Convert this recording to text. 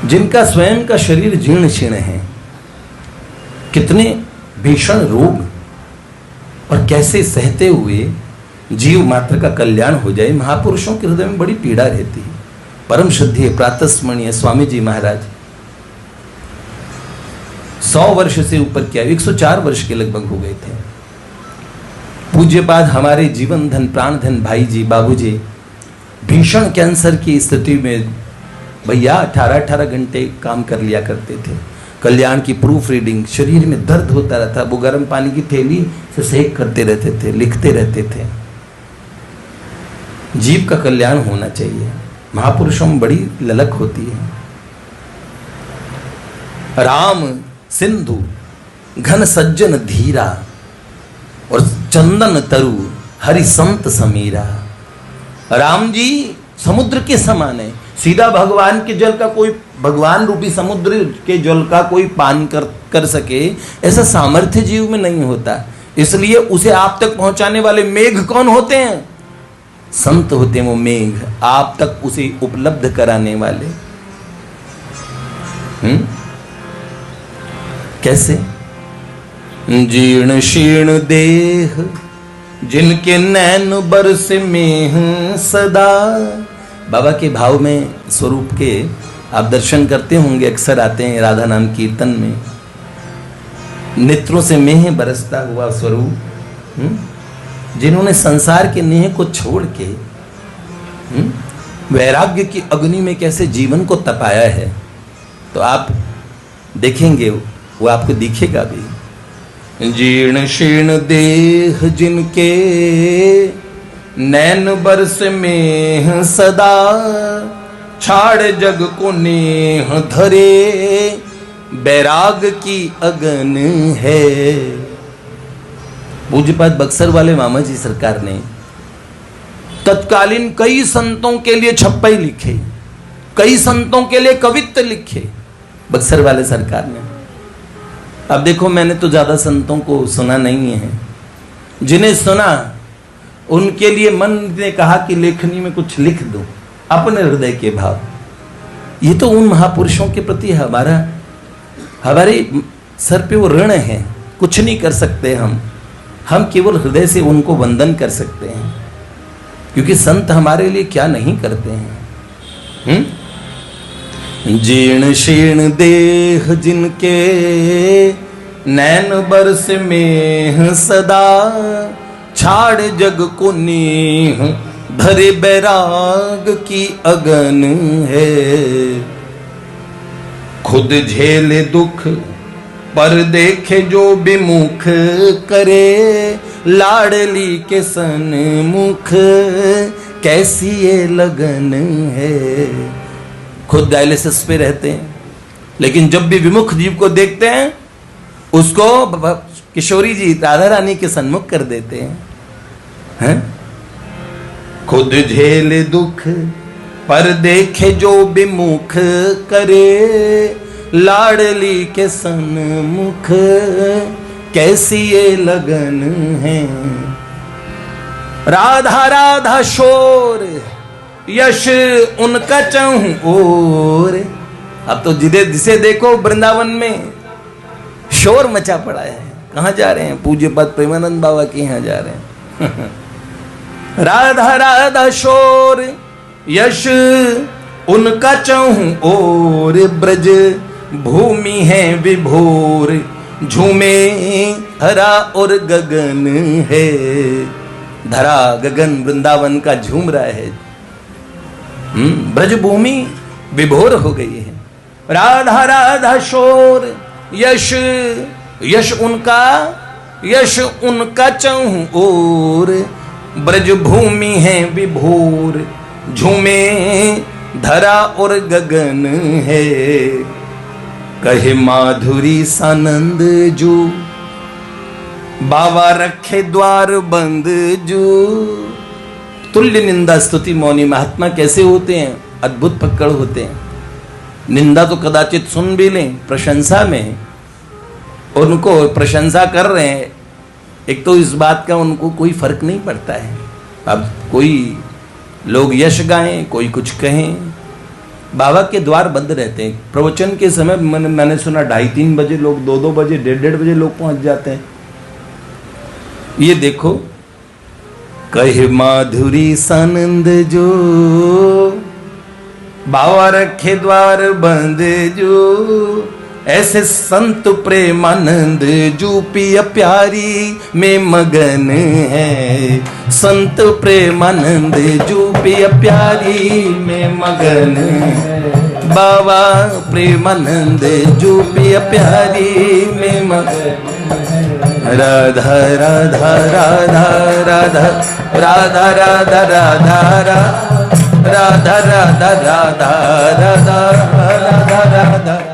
जिनका स्वयं का शरीर जीर्ण शीर्ण है, कितने भीषण रोग, और कैसे सहते हुए जीव मात्र का कल्याण हो जाए। महापुरुषों के हृदय में बड़ी पीड़ा रहती है। परम श्रद्धेय प्रातस्मरणीय स्वामी जी महाराज 100 वर्ष से ऊपर क्या, 104 वर्ष के लगभग हो गए थे। पूज्यपाद हमारे जीवन धन प्राण धन भाई जी बाबूजी भीषण कैंसर की स्थिति में भैया 18-18 घंटे काम कर लिया करते थे। कल्याण की प्रूफ रीडिंग, शरीर में दर्द होता रहता, वो गर्म पानी की थैली से सेक करते रहते थे, लिखते रहते थे। जीव का कल्याण होना चाहिए। महापुरुषों में बड़ी ललक होती है। राम सिंधु घन सज्जन धीरा और चंदन तरु हरि संत समीरा। राम जी समुद्र के समान है। सीधा भगवान के जल का कोई, भगवान रूपी समुद्र के जल का कोई पान कर सके, ऐसा सामर्थ्य जीव में नहीं होता। इसलिए उसे आप तक पहुंचाने वाले मेघ कौन होते हैं? संत होते हैं वो मेघ, आप तक उसे उपलब्ध कराने वाले। कैसे? जीर्ण शीर्ण देह जिनके नैन बरस में सदा। बाबा के भाव में स्वरूप के आप दर्शन करते होंगे, अक्सर आते हैं राधा नाम कीर्तन में। नेत्रों से मेह बरसता हुआ स्वरूप, जिन्होंने संसार के नेह को छोड़ के वैराग्य की अग्नि में कैसे जीवन को तपाया है, तो आप देखेंगे, वो आपको दिखेगा भी। जीर्ण शीर्ण देह जिनके नैन बरस में सदा, छाड़ जग को नेह धरे बैराग की अगन है। पूज्यपाद बक्सर वाले मामा जी सरकार ने तत्कालीन कई संतों के लिए छप्पई लिखे, कई संतों के लिए कवित्व लिखे, बक्सर वाले सरकार ने। अब देखो, मैंने तो ज्यादा संतों को सुना नहीं है, जिन्हें सुना उनके लिए मन ने कहा कि लेखनी में कुछ लिख दो अपने हृदय के भाव। ये तो उन महापुरुषों के प्रति हमारे सर पे वो ऋण है, कुछ नहीं कर सकते हम केवल हृदय से उनको वंदन कर सकते हैं, क्योंकि संत हमारे लिए क्या नहीं करते हैं। जीर्ण शीर्ण देह जिनके नैन बरस में सदा, छाड़ जग को नेह धरे बैराग की अगन है। खुद झेले दुख पर देखे जो विमुख करे, लाडली के सन्मुख कैसी ये लगन है। खुद डायलिसिस पे रहते हैं, लेकिन जब भी विमुख जीव को देखते हैं उसको किशोरी जी राधा रानी के सन्मुख कर देते हैं। खुद झेले दुख पर देखे जो विमुख करे, लाडली के सन्मुख कैसी ये लगन है। राधा राधा शोर यश उनका चहु ओर। अब तो जिसे देखो वृंदावन में शोर मचा पड़ा है। कहाँ जा रहे हैं? पूज्यपाद प्रेमानंद बाबा के यहाँ जा रहे हैं। राधा राधा शोर यश उनका चहु ओर, ब्रज भूमि है विभोर, झूमे धरा और गगन है। धरा गगन वृंदावन का झूम रहा है। ब्रज भूमि विभोर हो गई है। राधा राधा शोर यश उनका चहु ओर, ब्रज भूमि है विभोर, झूमे धरा और गगन है। कहे माधुरी सानंद जो, बाबा रखे द्वार बंद जो। तुल्य निंदा स्तुति मौनी महात्मा कैसे होते हैं? अद्भुत पकड़ होते हैं। निंदा तो कदाचित सुन भी लें, प्रशंसा में उनको प्रशंसा कर रहे हैं, एक तो इस बात का उनको कोई फर्क नहीं पड़ता है। अब कोई लोग यश गाएं, कोई कुछ कहें, बाबा के द्वार बंद रहते हैं। प्रवचन के समय मैंने सुना 2:30-3 बजे लोग, 2-2 बजे, 1:30 बजे लोग पहुंच जाते हैं। ये देखो, कहे माधुरी सानंद जो बाबा रखे द्वार बंद जो, ऐसे संत प्रेमानंद जो पिया प्यारी में मगन है। संत प्रेमानंद जो पिया प्यारी में मगन है। बाबा प्रेमानंद जो पिया प्यारी में मगन है। राधा राधा राधा राधा राधा राधा राधा राधा राधा राधा राधा राधा राधा राधा।